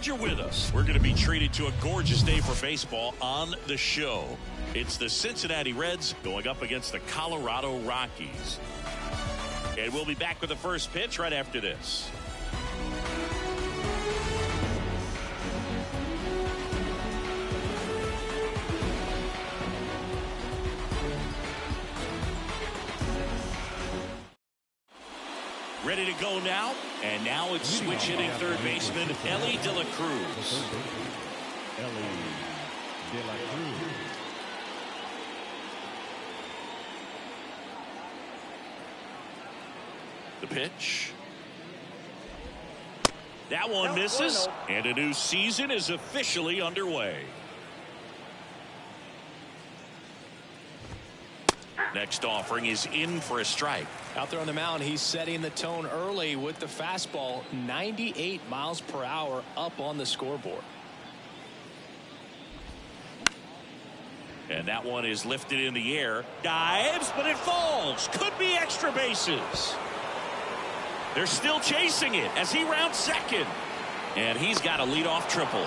You're with us. We're going to be treated to a gorgeous day for baseball on the show. It's the Cincinnati Reds going up against the Colorado Rockies. And we'll be back with the first pitch right after this. Ready to go now, and now it's switch hitting third baseman Ellie De La Cruz. The pitch. That one misses, and a new season is officially underway. Next offering is in for a strike. Out there on the mound, he's setting the tone early with the fastball, 98 miles per hour up on the scoreboard. And that one is lifted in the air. Dives, but it falls. Could be extra bases. They're still chasing it as he rounds second. And he's got a leadoff triple.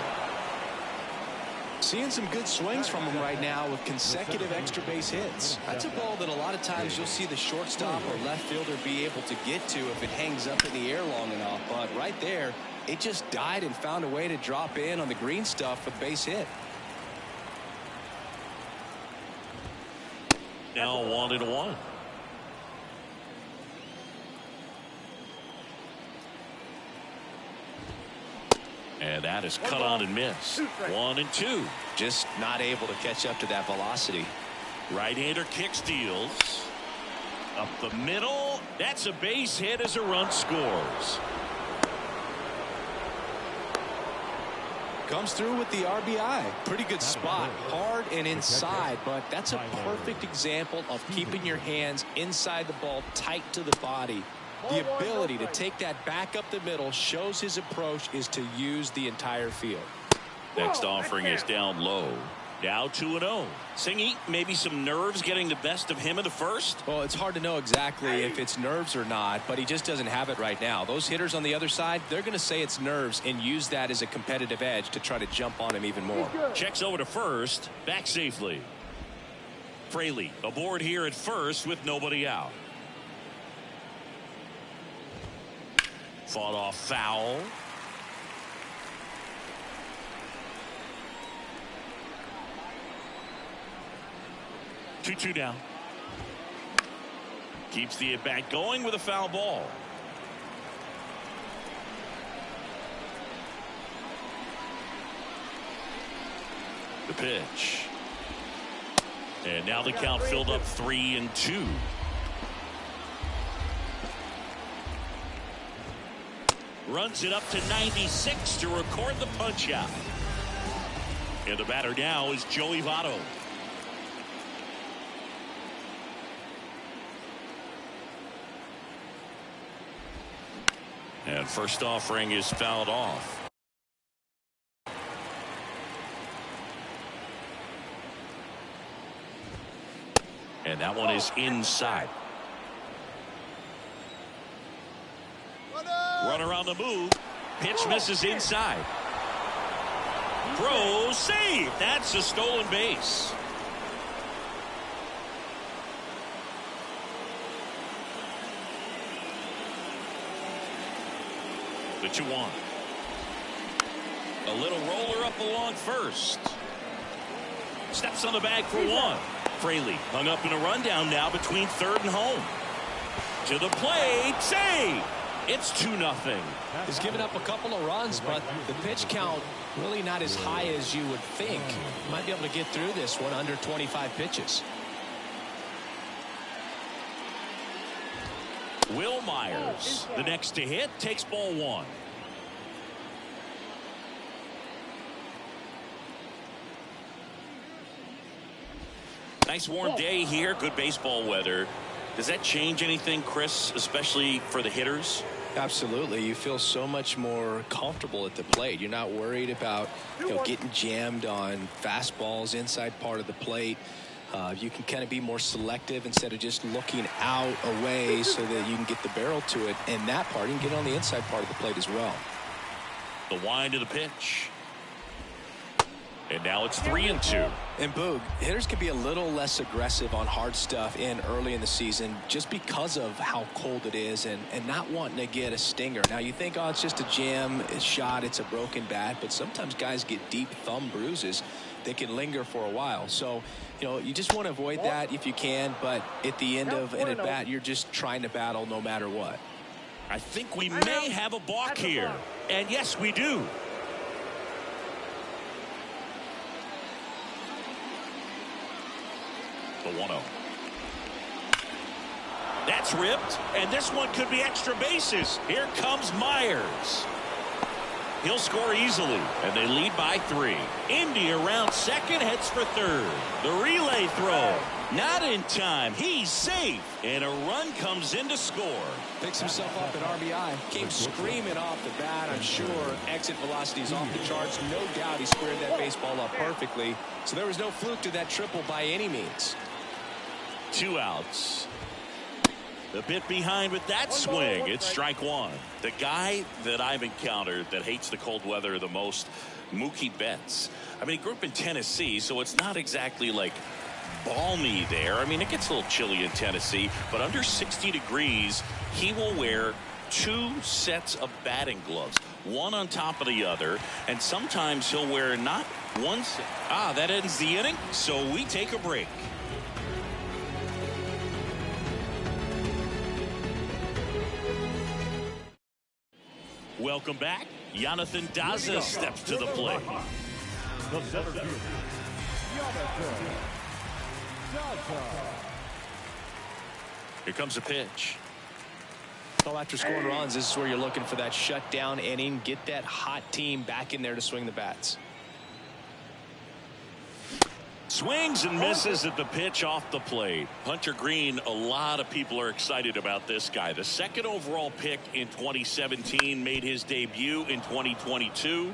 Seeing some good swings from him right now with consecutive extra base hits. That's a ball that a lot of times you'll see the shortstop or left fielder be able to get to if it hangs up in the air long enough. But right there, it just died and found a way to drop in on the green stuff with base hit. Now 1-1. And that is cut on and missed. 1-2. Just not able to catch up to that velocity. Right-hander kick steals. Up the middle. That's a base hit as a run scores. Comes through with the RBI. Pretty good spot. Hard and inside, but that's a perfect example of keeping your hands inside the ball, tight to the body. The ability to take that back up the middle shows his approach is to use the entire field. Next offering is down low. Now 2-0. Singy, maybe some nerves getting the best of him in the first? Well, it's hard to know exactly if it's nerves or not, but he just doesn't have it right now. Those hitters on the other side, they're going to say it's nerves and use that as a competitive edge to try to jump on him even more. Checks over to first. Back safely. Fraley aboard here at first with nobody out. Fought off foul. Two down. Keeps the at bat going with a foul ball. The pitch. And now the count filled up 3-2. Runs it up to 96 to record the punch out. And the batter now is Joey Votto. And first offering is fouled off. And that one is inside. Runner on the move. Pitch misses inside. Throw save. That's a stolen base. The 2-1. A little roller up along first. Steps on the bag for one. Fraley hung up in a rundown now between third and home. To the plate. Save. It's 2-0. He's given up a couple of runs, but the pitch count really not as high as you would think. Might be able to get through this one under 25 pitches. Will Myers, the next to hit, takes ball one. Nice warm day here. Good baseball weather. Does that change anything, Chris, especially for the hitters? Absolutely. You feel so much more comfortable at the plate. You're not worried about getting jammed on fastballs inside part of the plate. You can kind of be more selective instead of just looking out away so that you can get the barrel to it. And that part, you can get on the inside part of the plate as well. The wind of the pitch. And now it's 3-2. And Boog, hitters can be a little less aggressive on hard stuff early in the season just because of how cold it is and not wanting to get a stinger. Now you think, oh, it's just a jam, it's shot, it's a broken bat, but sometimes guys get deep thumb bruises that can linger for a while. So, you know, you just want to avoid that if you can, but at the end of an at-bat, you're just trying to battle no matter what. I think we may have a balk here. And yes, we do. The 1-0. That's ripped, and this one could be extra bases. Here comes Myers. He'll score easily, and they lead by 3. Indy around second, heads for third. The relay throw. Not in time. He's safe, and a run comes in to score. Picks himself up at RBI. Came screaming off the bat. I'm sure exit velocity's off the charts. No doubt he squared that baseball up perfectly. So there was no fluke to that triple by any means. 2 outs. A bit behind with that swing. It's strike 1. The guy that I've encountered that hates the cold weather the most, Mookie Betts. I mean, he grew up in Tennessee, so it's not exactly like balmy there. I mean, it gets a little chilly in Tennessee, but under 60 degrees, he will wear 2 sets of batting gloves, one on top of the other, and sometimes he'll wear not one set. That ends the inning, so we take a break. Welcome back. Jonathan Daza steps to the plate. The center fielder, Jonathan Daza. Here comes a pitch. Well, after scoring runs, this is where you're looking for that shutdown inning. Get that hot team back in there to swing the bats. Swings and misses at the pitch off the plate. Hunter Green, a lot of people are excited about this guy. The 2nd overall pick in 2017, made his debut in 2022.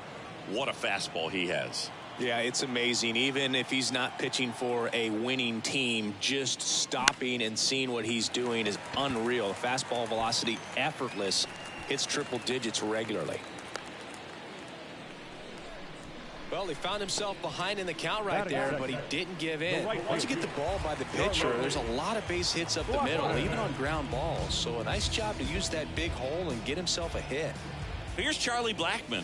What a fastball he has. Yeah, it's amazing. Even if he's not pitching for a winning team, just stopping and seeing what he's doing is unreal. Fastball velocity, effortless. Hits triple digits regularly. Well, he found himself behind in the count right there, but he didn't give in. Once you get the ball by the pitcher, there's a lot of base hits up the middle, even on ground balls. So a nice job to use that big hole and get himself a hit. Here's Charlie Blackmon.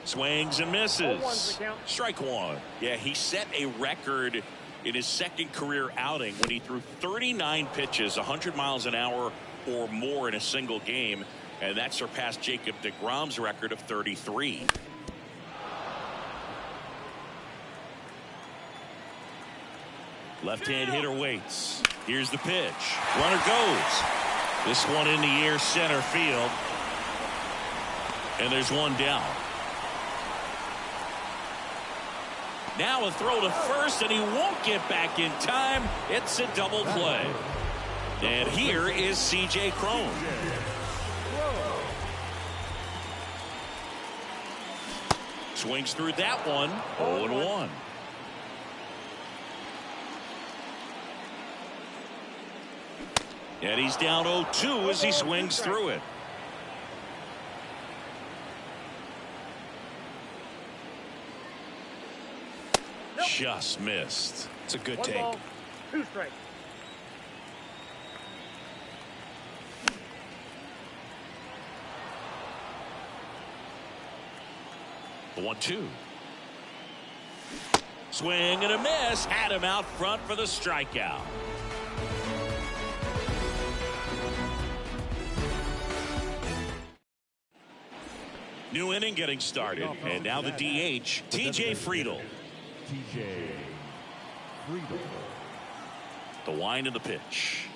Swings and misses. Strike 1. Yeah, he set a record in his 2nd career outing when he threw 39 pitches, 100 miles an hour or more in a single game, and that surpassed Jacob deGrom's record of 33. Left-hand hitter waits. Here's the pitch. Runner goes. This one in the air, center field. And there's one down. Now a throw to first, and he won't get back in time. It's a double play. And here is C.J. Cron. Swings through that one. 0-1. And he's down 0-2 as he swings through it. Just missed. It's a good take. 2 strikes. The 1-2. Swing and a miss. Had him out front for the strikeout. New inning getting started. And now the DH, T.J. Friedl. T.J. Friedl. The wind of the pitch.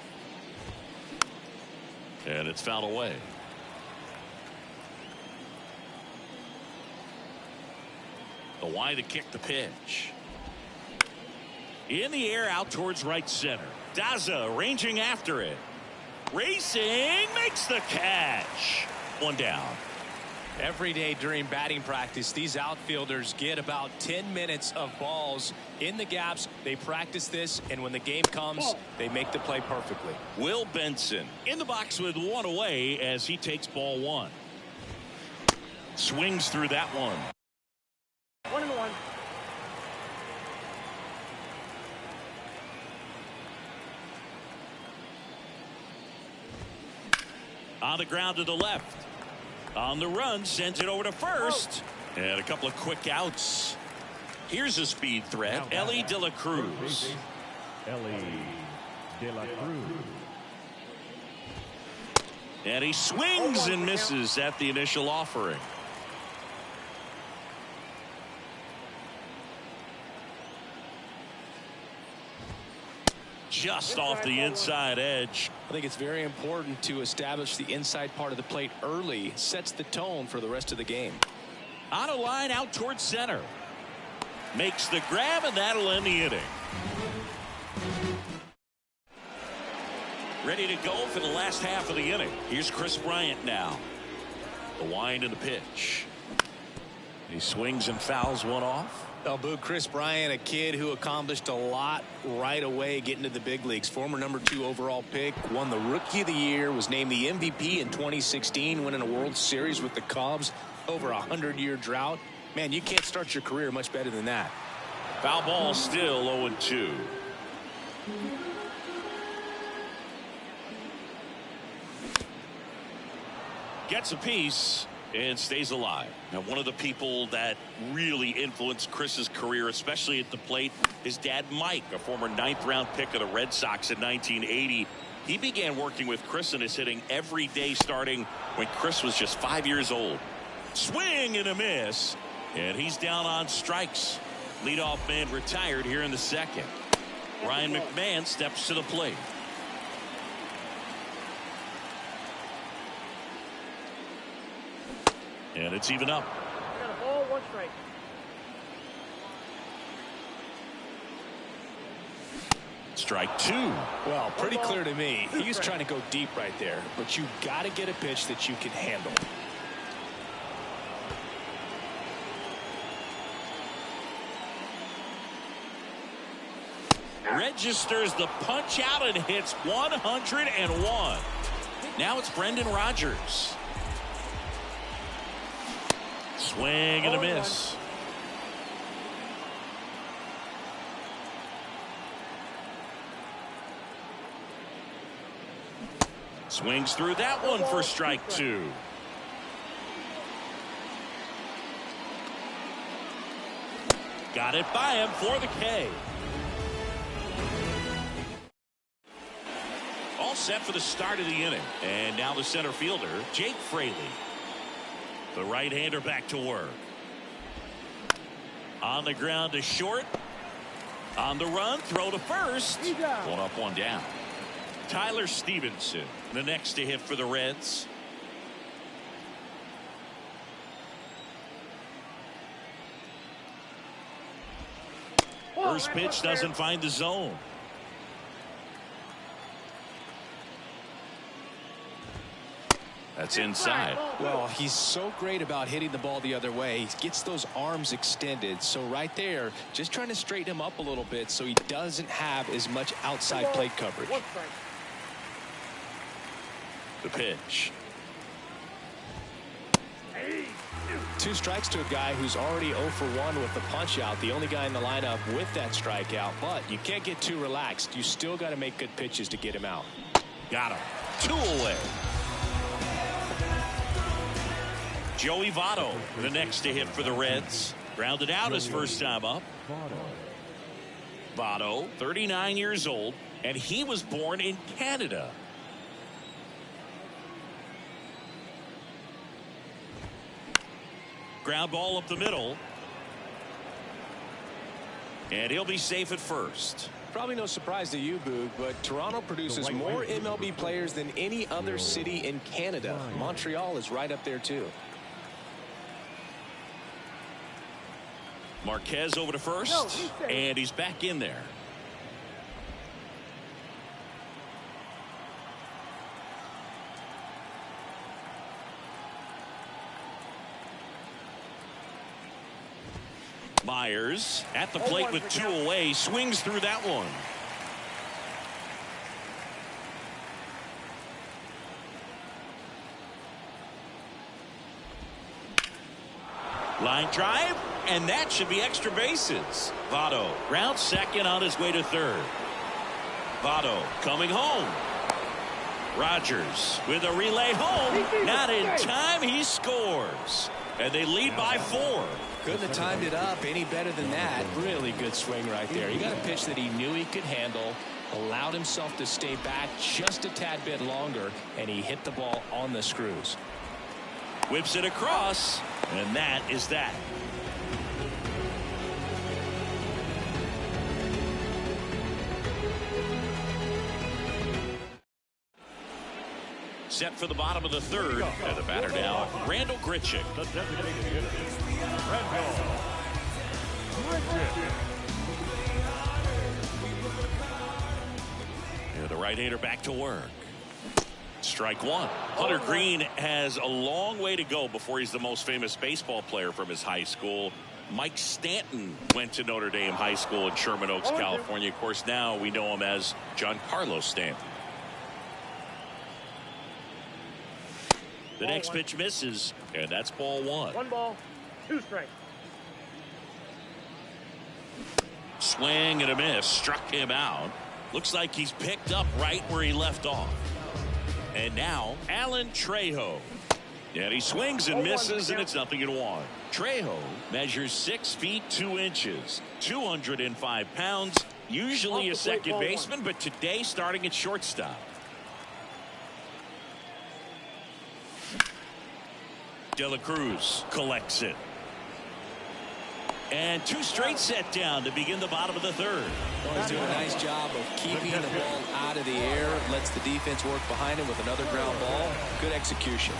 And it's fouled away. The wind to kick the pitch. In the air out towards right center. Daza ranging after it. Racing, makes the catch. One down. Every day during batting practice, these outfielders get about 10 minutes of balls in the gaps. They practice this, and when the game comes, they make the play perfectly. Will Benson in the box with one away as he takes ball 1. Swings through that one. 1-1. On the ground to the left. On the run, sends it over to first. And a couple of quick outs. Here's a speed threat, Ellie De La Cruz. Ellie De La Cruz. And he swings and misses at the initial offering. Just off the inside edge. I think it's very important to establish the inside part of the plate early. Sets the tone for the rest of the game. On a line out towards center. Makes the grab, and that'll end the inning. Ready to go for the last half of the inning. Here's Chris Bryant now. The wind and the pitch. He swings and fouls one off. Well, Boo, Chris Bryant, a kid who accomplished a lot right away getting to the big leagues. Former #2 overall pick, won the Rookie of the Year, was named the MVP in 2016, winning a World Series with the Cubs over a 100-year drought. Man, you can't start your career much better than that. Foul ball still 0-2. Gets a piece and stays alive. Now, one of the people that really influenced Chris's career, especially at the plate, his dad Mike, a former 9th-round pick of the Red Sox in 1980. He began working with Chris in his hitting every day starting when Chris was just 5 years old. Swing and a miss, and he's down on strikes. Leadoff man retired here in the second. Ryan McMahon steps to the plate. And it's even up. Got a ball, 1 strike. Strike 2. Well, pretty clear to me. He was trying to go deep right there, but you got to get a pitch that you can handle. Registers the punch out and hits 101. Now it's Brendan Rodgers. Swing and a miss. Swings through that one for strike 2. Got it by him for the K. All set for the start of the inning. And now the center fielder, Jake Fraley. The right-hander back to work. On the ground to short. On the run, throw to first. 1 up, 1 down. Tyler Stevenson, the next to hit for the Reds. First pitch doesn't find the zone. That's inside. Well, he's so great about hitting the ball the other way. He gets those arms extended. So right there, just trying to straighten him up a little bit so he doesn't have as much outside plate coverage. The pitch. 2 strikes to a guy who's already 0 for 1 with the punch out. The only guy in the lineup with that strikeout. But you can't get too relaxed. You still got to make good pitches to get him out. Got him. 2 away. Joey Votto, the next to hit for the Reds. Grounded out his first time up. Votto, 39 years old, and he was born in Canada. Ground ball up the middle. And he'll be safe at first. Probably no surprise to you, Boog, but Toronto produces more MLB players than any other city in Canada. Montreal is right up there, too. Marquez over to first, and he's back in there. Myers at the plate with 2 away, swings through that one. Line drive, and that should be extra bases. Votto rounds second on his way to third. Votto coming home. Rogers with a relay home. Not in time. He scores. And they lead by 4. Couldn't have timed it up any better than that. Really good swing right there. He got a pitch that he knew he could handle, allowed himself to stay back just a tad bit longer, and he hit the ball on the screws. Whips it across, and that is that. Set for the bottom of the third, and the batter now, Randall Grichuk. The designated hitter, Randall Grichuk. And the right-hander back to work. Strike one. Hunter Green has a long way to go before he's the most famous baseball player from his high school. Mike Stanton went to Notre Dame High School in Sherman Oaks, California. Of course, now we know him as Giancarlo Stanton. The next pitch misses, and that's ball 1. 1 ball, 2 strikes. Swing and a miss. Struck him out. Looks like he's picked up right where he left off. And now, Alan Trejo. And he swings and misses, and it's 0-1. Trejo measures 6 feet 2 inches, 205 pounds, usually a second baseman, but today starting at shortstop. De La Cruz collects it. And 2 straight set down to begin the bottom of the third. Well, he's doing a nice job of keeping the ball out of the air. Lets the defense work behind him with another ground ball. Good execution.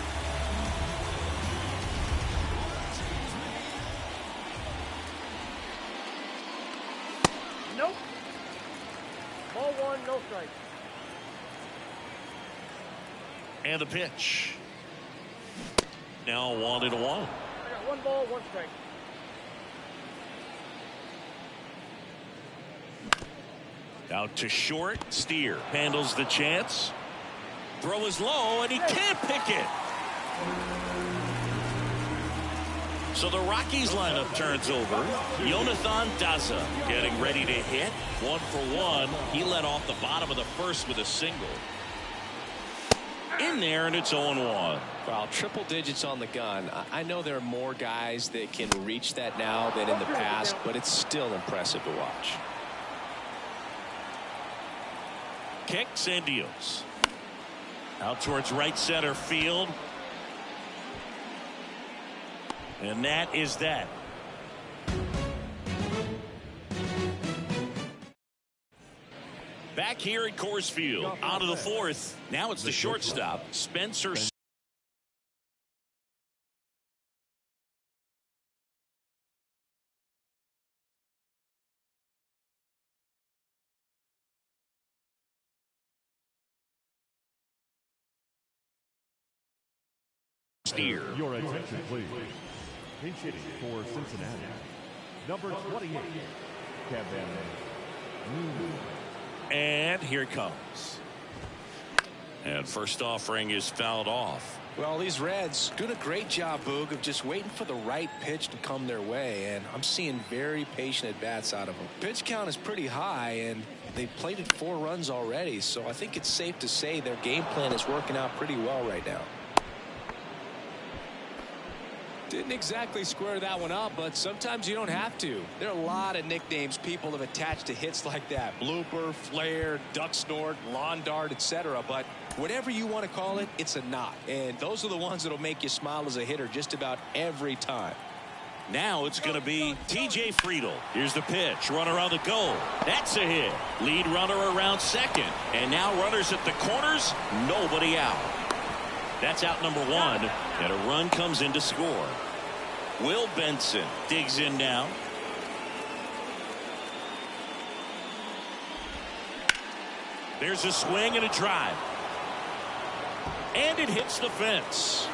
Nope. Ball 1, no strike. And the pitch. Now 1-1. I got 1 ball, 1 strike. Out to short. Steer handles the chance. Throw is low, and he can't pick it. So the Rockies lineup turns over. Jonathan Daza getting ready to hit. 1 for 1. He led off the bottom of the first with a single. In there, and it's 0-1. Well, triple digits on the gun. I know there are more guys that can reach that now than in the past, but it's still impressive to watch. Kicks and deals. Out towards right center field. And that is that. Back here at Coors Field, out of the fourth. Now it's the shortstop, Spencer Steer. Your attention, please. Pinch hitting for Cincinnati. Number 28, Kevin. And here it comes. And first offering is fouled off. Well, these Reds doing a great job, Boog, of just waiting for the right pitch to come their way, and I'm seeing very patient at-bats out of them. Pitch count is pretty high, and they've played it 4 runs already, so I think it's safe to say their game plan is working out pretty well right now. Didn't exactly square that one up, but sometimes you don't have to. There are a lot of nicknames people have attached to hits like that. Blooper, flare, duck snort, lawn dart, etc. But whatever you want to call it, it's a knot. And those are the ones that'll make you smile as a hitter just about every time. Now it's going to be T.J. Friedl. Here's the pitch. Runner on the goal. That's a hit. Lead runner around second. And now runners at the corners. Nobody out. That's out number 1. And a run comes in to score. Will Benson digs in now. There's a swing and a drive. And it hits the fence.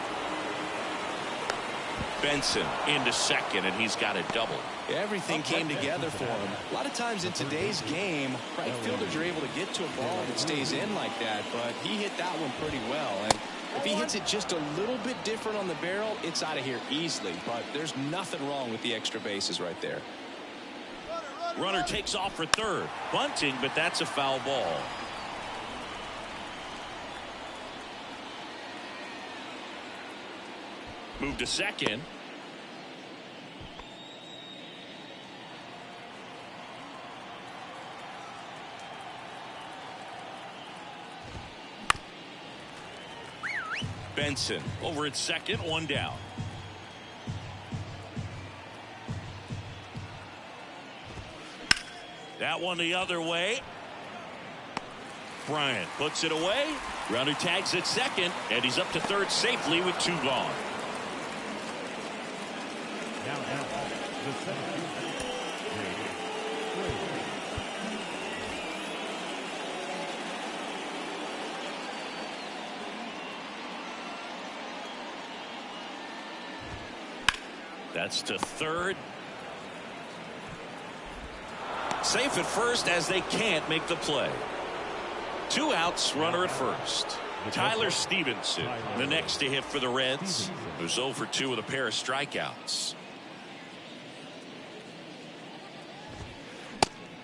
Benson into second, and he's got a double. Everything came together for him. A lot of times in today's game, right fielders are able to get to a ball that stays in like that, but he hit that one pretty well. And If he hits it just a little bit different on the barrel, it's out of here easily. But there's nothing wrong with the extra bases right there. Runner takes off for third. Bunting, but that's a foul ball. Move to second. Benson over at second, one down. That one the other way. Bryant puts it away. Runner tags at second, and he's up to third safely with two gone. Now, the 17th. That's to third. Safe at first as they can't make the play. Two outs, runner at first. Tyler Stevenson, the next to hit for the Reds, who's 0 for 2 with a pair of strikeouts.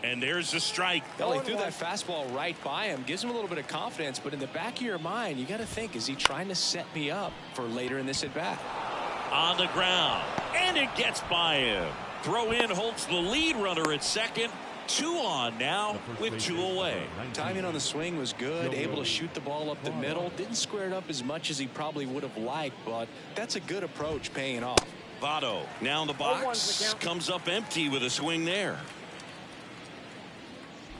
And there's the strike. Well, he threw that fastball right by him. Gives him a little bit of confidence, but in the back of your mind, you got to think, is he trying to set me up for later in this at bat? On the ground, and it gets by him. Throw in holds the lead runner at second. Two on now with two away. Timing on the swing was good. Able to shoot the ball up the middle. Didn't square it up as much as he probably would have liked, but that's a good approach paying off. Votto now in the box. Comes up empty with a swing there.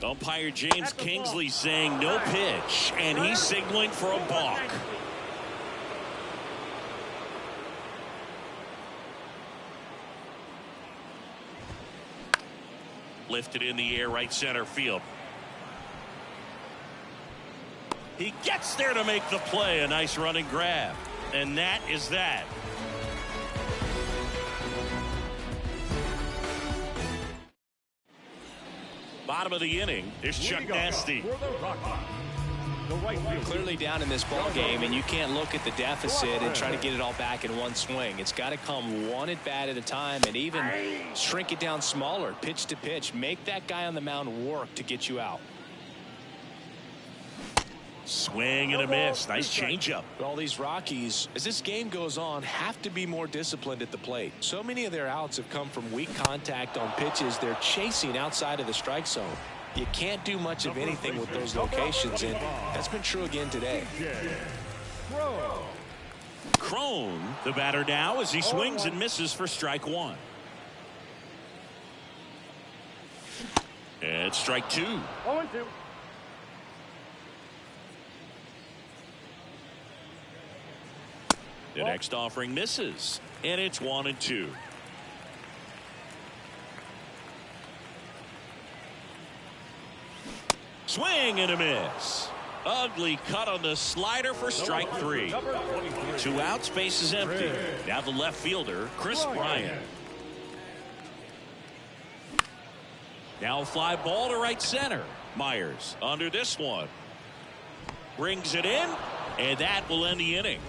Umpire James Kingsley saying no pitch, and he's signaling for a balk. Lifted in the air, right center field. He gets there to make the play. A nice running grab. And that is that. Bottom of the inning. Here's Chuck Nasty. Clearly down in this ball game, and you can't look at the deficit and try to get it all back in one swing. It's got to come one at bat at a time, and even shrink it down smaller, pitch to pitch. Make that guy on the mound work to get you out. Swing and a miss. Nice changeup. But all these Rockies, as this game goes on, have to be more disciplined at the plate. So many of their outs have come from weak contact on pitches they're chasing outside of the strike zone. You can't do much of anything with those locations, and that's been true again today. Crone, the batter now, as he swings and misses for strike one. And strike two. 0-2. The next offering misses, and it's 1-2. Swing and a miss. Ugly cut on the slider for strike three. Two outs, base is empty. Now the left fielder, Chris Bryant. Now a fly ball to right center. Myers under this one. Brings it in, and that will end the inning.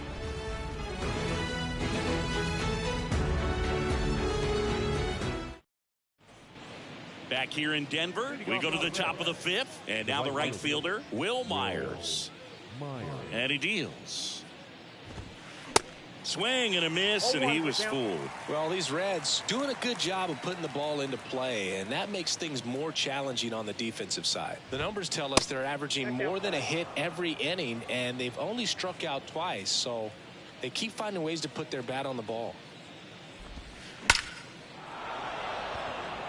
Back here in Denver, we go to the top of the fifth, and now the right fielder, Will Myers. And he deals. Swing and a miss, and he was fooled. Well, these Reds doing a good job of putting the ball into play, and that makes things more challenging on the defensive side. The numbers tell us they're averaging more than a hit every inning, and they've only struck out twice, so they keep finding ways to put their bat on the ball.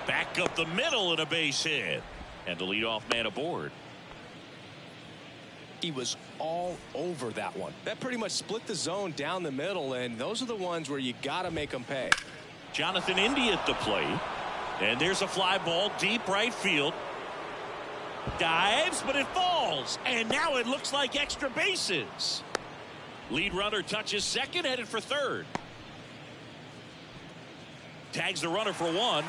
Back up the middle and a base hit. And the leadoff man aboard. He was all over that one. That pretty much split the zone down the middle, and those are the ones where you got to make them pay. Jonathan India at the plate. And there's a fly ball deep right field. Dives, but it falls. And now it looks like extra bases. Lead runner touches second, headed for third. Tags the runner for one.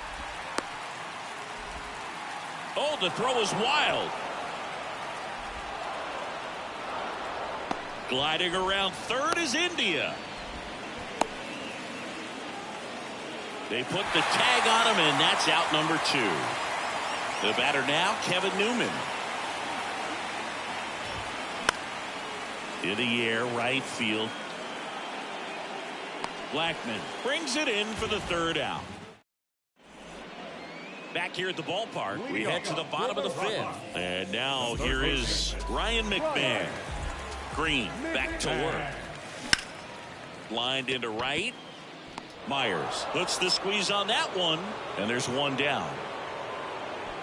Oh, the throw is wild. Gliding around third is India. They put the tag on him, and that's out number 2. The batter now, Kevin Newman. In the air, right field. Blackman brings it in for the 3rd out. Back here at the ballpark, we head to the bottom of the 5th. And now here is Ryan McMahon. Green back to work. Lined into right. Myers puts the squeeze on that one, and there's 1 down.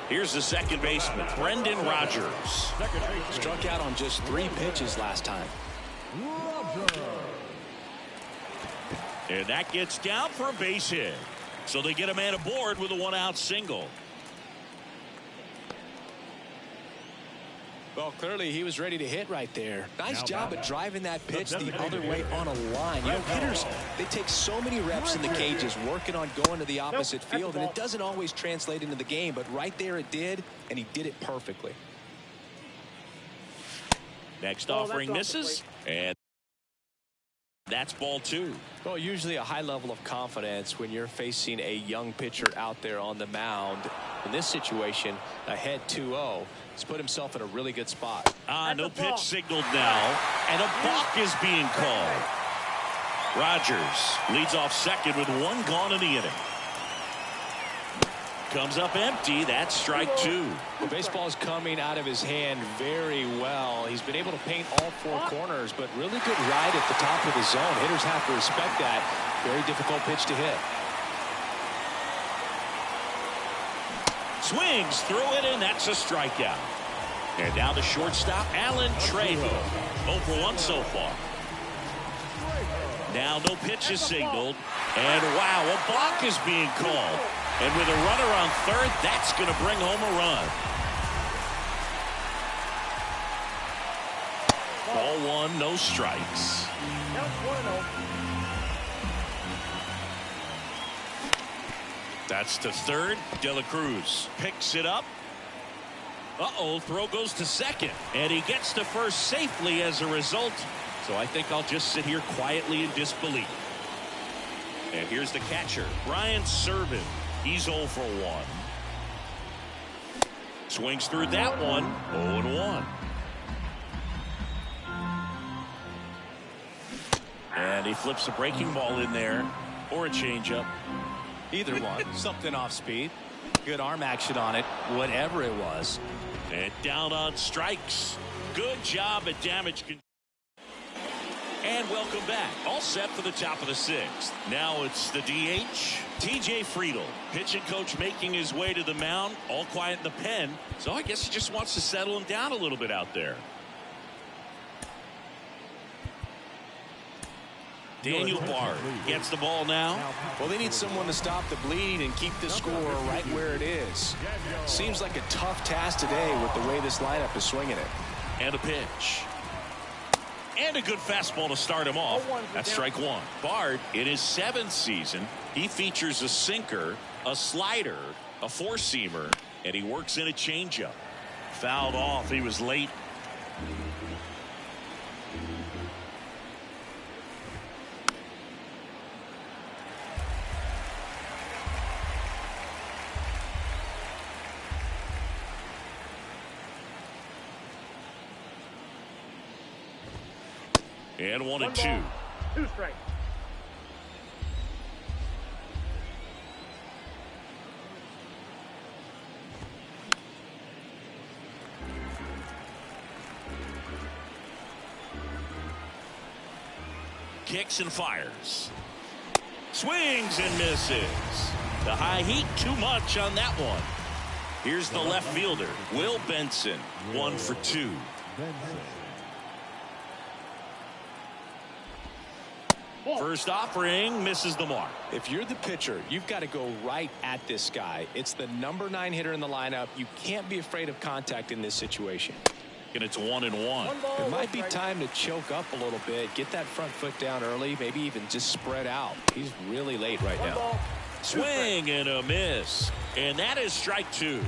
Here's the second baseman, Brendan Rodgers. Struck out on just 3 pitches last time. And that gets down for a base hit. So they get a man aboard with a 1-out single. Well, clearly he was ready to hit right there. Nice job of driving that pitch the other way on a line. You know, hitters, they take so many reps in the cages working on going to the opposite field, and it doesn't always translate into the game, but right there it did, and he did it perfectly. Next offering misses, and that's ball 2. Well, usually a high level of confidence when you're facing a young pitcher out there on the mound. In this situation, ahead 2-0. He's put himself in a really good spot. No pitch signaled now, and a balk is being called. Rodgers leads off second with 1 gone in the inning. Comes up empty. That's strike 2. The baseball is coming out of his hand very well. He's been able to paint all 4 corners, but really good ride at the top of the zone. Hitters have to respect that. Very difficult pitch to hit. Swings through it, and that's a strikeout. And now the shortstop, Alan Trejo. 0 for 1 so far. Now no pitch is signaled. And wow, a balk is being called. And with a runner on third, that's going to bring home a run. Ball 1, no strikes. That's to third. De La Cruz picks it up. Throw goes to second. And he gets to first safely as a result. So I think I'll just sit here quietly in disbelief. And here's the catcher, Brian Serven. He's 0 for 1. Swings through that one. 0-1. And he flips a breaking ball in there, or a changeup. Either one. Something off speed. Good arm action on it, whatever it was. And down on strikes. Good job at damage control. And welcome back. All set for the top of the 6th. Now it's the DH, TJ Friedl. Pitching coach making his way to the mound. All quiet in the pen. So I guess he just wants to settle him down a little bit out there. Daniel Bard gets the ball now. Well, they need someone to stop the bleed and keep the score right where it is. Seems like a tough task today with the way this lineup is swinging it. And a pitch. And a good fastball to start him off. That's strike 1. Bard, in his 7th season, he features a sinker, a slider, a 4-seamer, and he works in a changeup. Fouled off. He was late. And 1-2. 2 strikes. Kicks and fires. Swings and misses. The high heat, too much on that one. Here's the left fielder, Will Benson. 1 for 2. First offering misses the mark. If you're the pitcher, you've got to go right at this guy. It's the number 9 hitter in the lineup. You can't be afraid of contact in this situation. And it's 1-1. It might be time to choke up a little bit, get that front foot down early, maybe even just spread out. He's really late right now. Swing and a miss. And that is strike 2.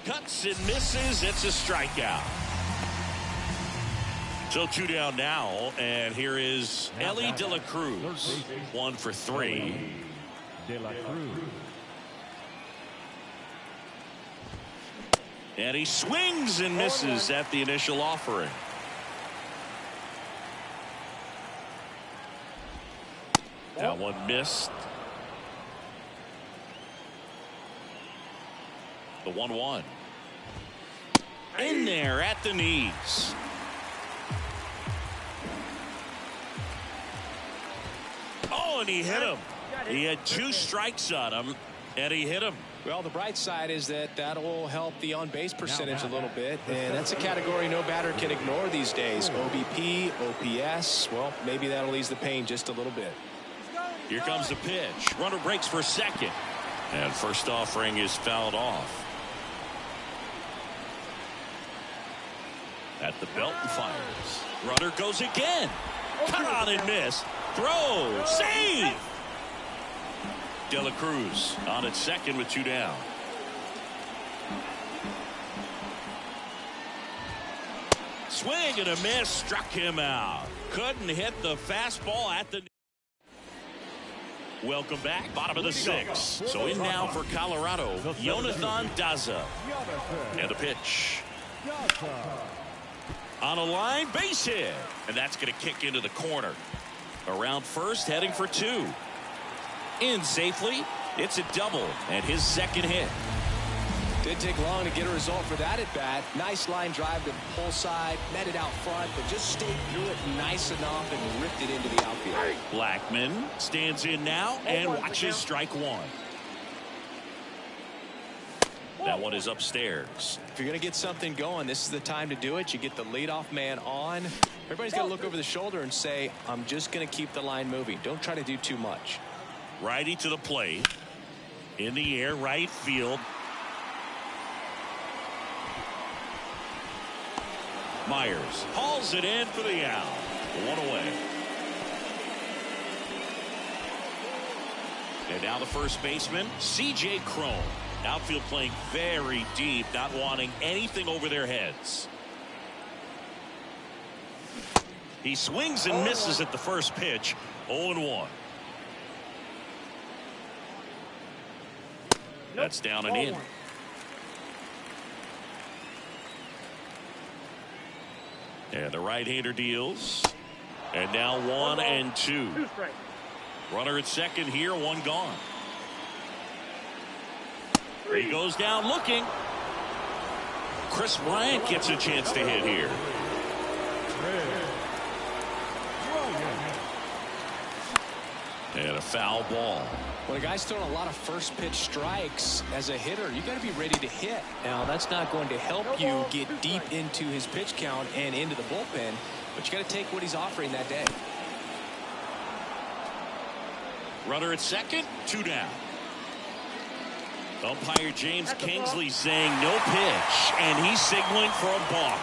Cuts and misses. It's a strikeout. So 2 down now, and here is Ellie De La Cruz. 1 for 3. De La Cruz. And he swings and misses at the initial offering. That one missed. The 1-1. In there at the knees. Oh, and he hit him. He had 2 strikes on him, and he hit him. Well, the bright side is that will help the on-base percentage a little bit, and that's a category no batter can ignore these days. OBP, OPS, well, maybe that'll ease the pain just a little bit. Here comes the pitch. Runner breaks for second, and first offering is fouled off. At the belt and fires. Runner goes again. Cut on and miss. Throw. Save. De La Cruz on at second with 2 down. Swing and a miss. Struck him out. Couldn't hit the fastball at the. Welcome back. Bottom of the 6th. So in now for Colorado, Jonathan Daza. And the pitch. On a line, base hit. And that's going to kick into the corner. Around first, heading for 2. In safely. It's a double and his second hit. Didn't take long to get a result for that at bat. Nice line drive to the pull side, met it out front, but just stayed through it nice enough and ripped it into the outfield. Blackman stands in now and watches strike 1. That one is upstairs. If you're going to get something going, this is the time to do it. You get the leadoff man on. Everybody's got to look over the shoulder and say, I'm just going to keep the line moving. Don't try to do too much. Righty to the plate. In the air, right field. Myers hauls it in for the out. 1 away. And now the first baseman, C.J. Cron. Outfield playing very deep, not wanting anything over their heads. He swings and misses at the first pitch. 0-1. That's down and in. And the right-hander deals. And now 1-2. Runner at second here, 1 gone. He goes down looking. Chris Bryant gets a chance to hit here. And a foul ball. When a guy's throwing a lot of first pitch strikes as a hitter, you got to be ready to hit. Now, that's not going to help you get deep into his pitch count and into the bullpen, but you got to take what he's offering that day. Runner at second, 2 down. Umpire James Kingsley saying no pitch, and he's signaling for a balk.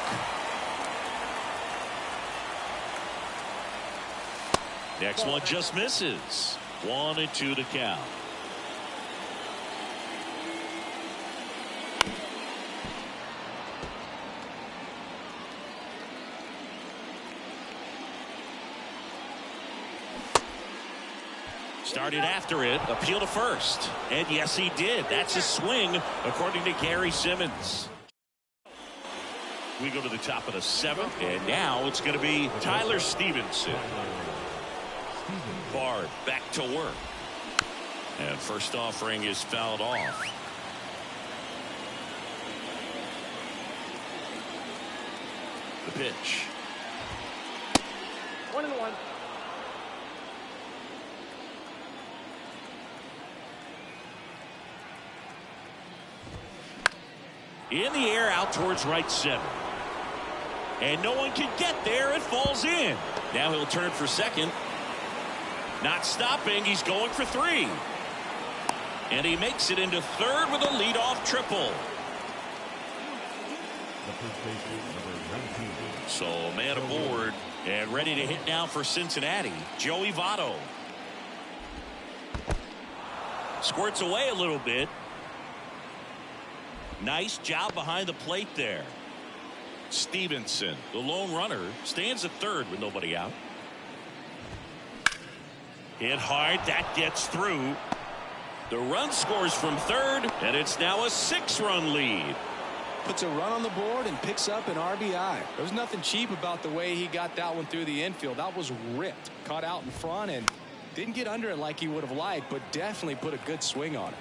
Next one just misses. 1-2 to count. Started after it, appeal to first. And yes, he did. That's a swing, according to Gary Simmons. We go to the top of the 7th, and now it's going to be Tyler Stevenson. Bard back to work. And first offering is fouled off. The pitch. 1-1. In the air out towards right center. And no one can get there. It falls in. Now he'll turn for second. Not stopping. He's going for 3. And he makes it into third with a leadoff triple. So man aboard and ready to hit now for Cincinnati. Joey Votto. Squirts away a little bit. Nice job behind the plate there. Stevenson, the lone runner, stands at third with nobody out. Hit hard. That gets through. The run scores from third, and it's now a 6-run lead. Puts a run on the board and picks up an RBI. There was nothing cheap about the way he got that one through the infield. That was ripped. Caught out in front and didn't get under it like he would have liked, but definitely put a good swing on it.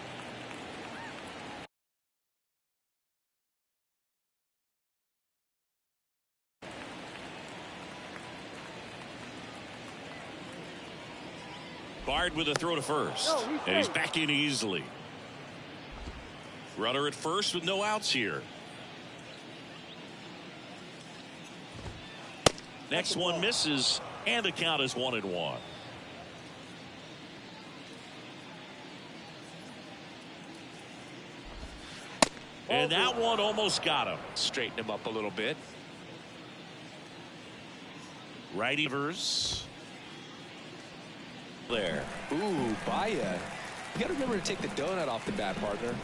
Bard with a throw to first. And he's back in easily. Runner at first with no outs here. Next one misses, and the count is 1-1. And that one almost got him. Straighten him up a little bit. Righty verse. There. Ooh, Baya. You got to remember to take the donut off the bat, partner.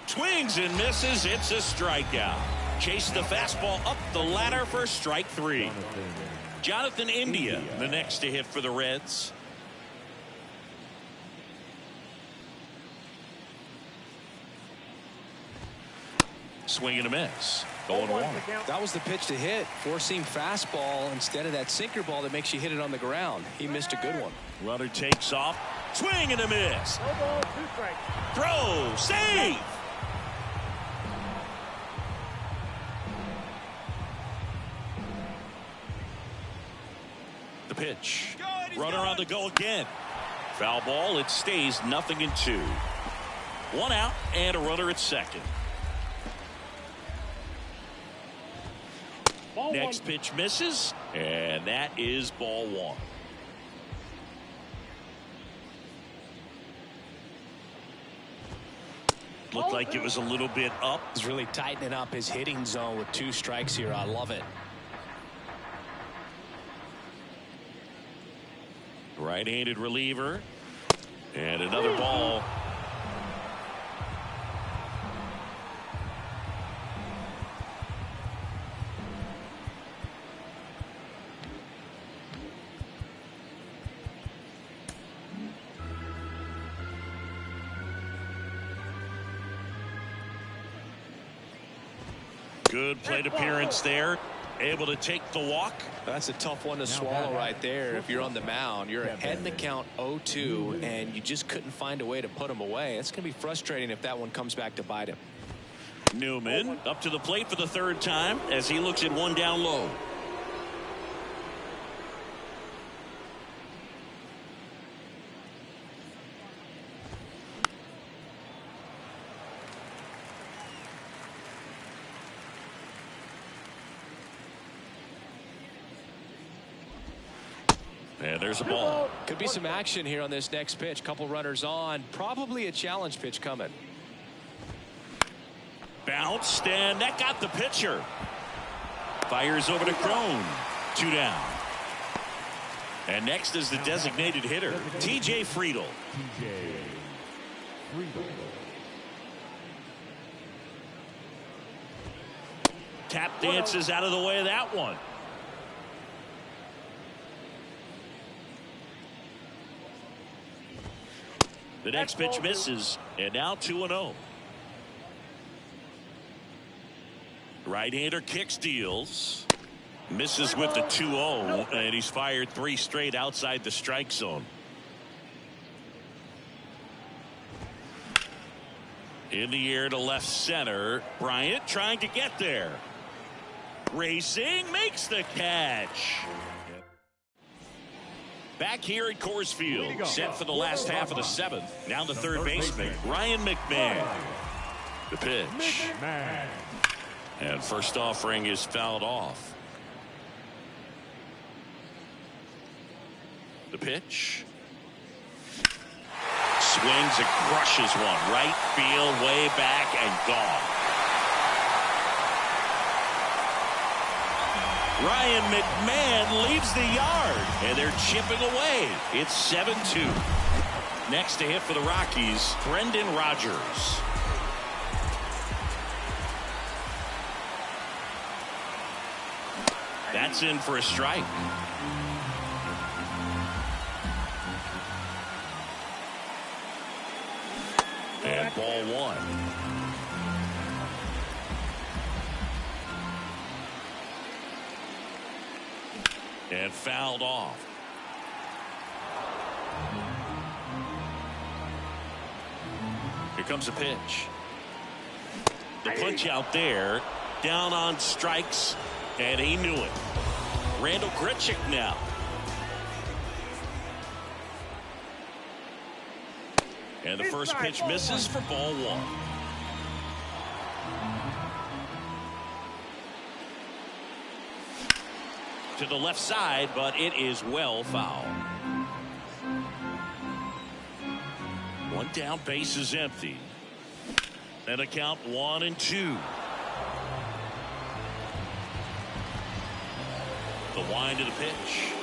Swings and misses. It's a strikeout. Chase the fastball up the ladder for strike 3. Jonathan India, the next to hit for the Reds. Swing and a miss. Going one. That was the pitch to hit. Four-seam fastball instead of that sinker ball that makes you hit it on the ground. He missed a good one. Runner takes off. Swing and a miss. No ball, 2 strikes. Throw. Save. The pitch. Runner on the go again. Foul ball. It stays 0-2. 1 out and a runner at second. Next pitch misses, and that is ball 1. Looked like it was a little bit up. He's really tightening up his hitting zone with 2 strikes here. I love it. Right-handed reliever, and another ball. Good plate appearance there. Able to take the walk. That's a tough one to swallow right there. If you're on the mound, you're ahead in the count 0-2, and you just couldn't find a way to put him away. It's going to be frustrating if that one comes back to bite him. Newman up to the plate for the 3rd time as he looks at 1 down low. And there's a ball. Could be some action here on this next pitch. Couple runners on. Probably a challenge pitch coming. Bounced, and that got the pitcher. Fires over to Crone. 2 down. And next is the designated hitter, T.J. Friedel. Tap dances out of the way of that one. The next pitch misses, and now 2-0. Right-hander kick steals. Misses with the 2-0, and he's fired 3 straight outside the strike zone. In the air to left center. Bryant trying to get there. Racing, makes the catch. Back here at Coors Field, set for the last half of the 7th. Now the third baseman, Ryan McMahon. The pitch. And first offering is fouled off. The pitch. Swings and crushes one. Right field, way back, and gone. Ryan McMahon leaves the yard, and they're chipping away. It's 7-2. Next to hit for the Rockies, Brendan Rodgers. That's in for a strike. And ball one. And fouled off. Here comes a pitch. The punch out there, down on strikes, and he knew it. Randall Grichuk now. And the first pitch misses for ball one. To the left side, but it is well fouled. One down, base is empty. And a count 1-2. The wind to the pitch.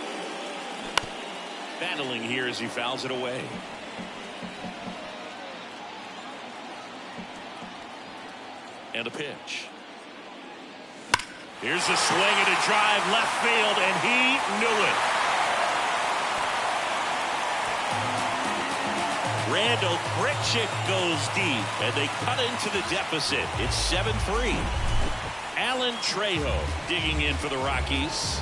Battling here as he fouls it away. And a pitch. Here's a swing and a drive left field, and he knew it. Randall Grichuk goes deep, and they cut into the deficit. It's 7-3. Alan Trejo digging in for the Rockies.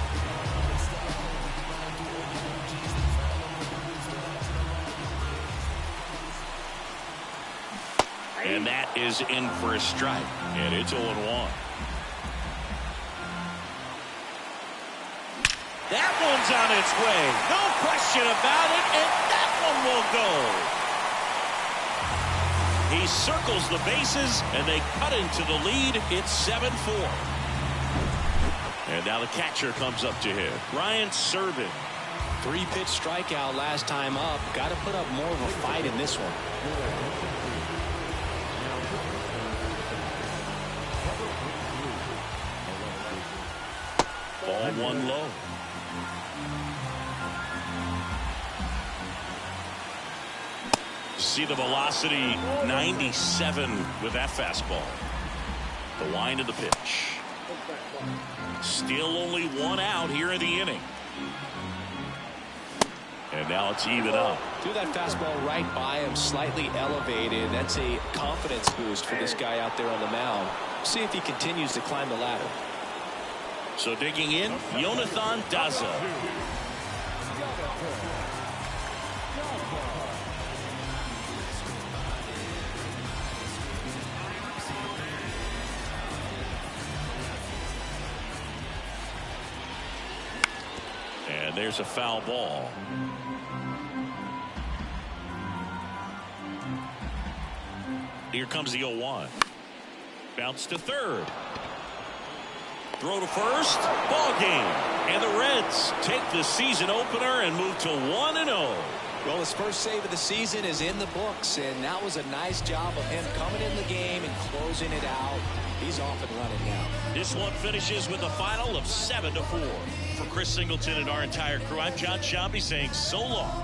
And that is in for a strike, and it's 0-1. That one's on its way. No question about it, and that one will go. He circles the bases, and they cut into the lead. It's 7-4. And now the catcher comes up to hit. Ryan Serven. 3-pitch strikeout last time up. Got to put up more of a fight in this one. Ball one low. See the velocity 97 with that fastball. The wind of the pitch. Still only one out here in the inning. And now it's even up. Threw that fastball right by him, slightly elevated. That's a confidence boost for this guy out there on the mound. See if he continues to climb the ladder. So digging in, Jonathan Daza. And there's a foul ball. Here comes the 0-1. Bounce to third. Throw to first. Ball game. And the Reds take the season opener and move to 1-0. Well, his first save of the season is in the books, and that was a nice job of him coming in the game and closing it out. He's off and running now. This one finishes with a final of 7-4. For Chris Singleton and our entire crew, I'm John Shambi saying so long.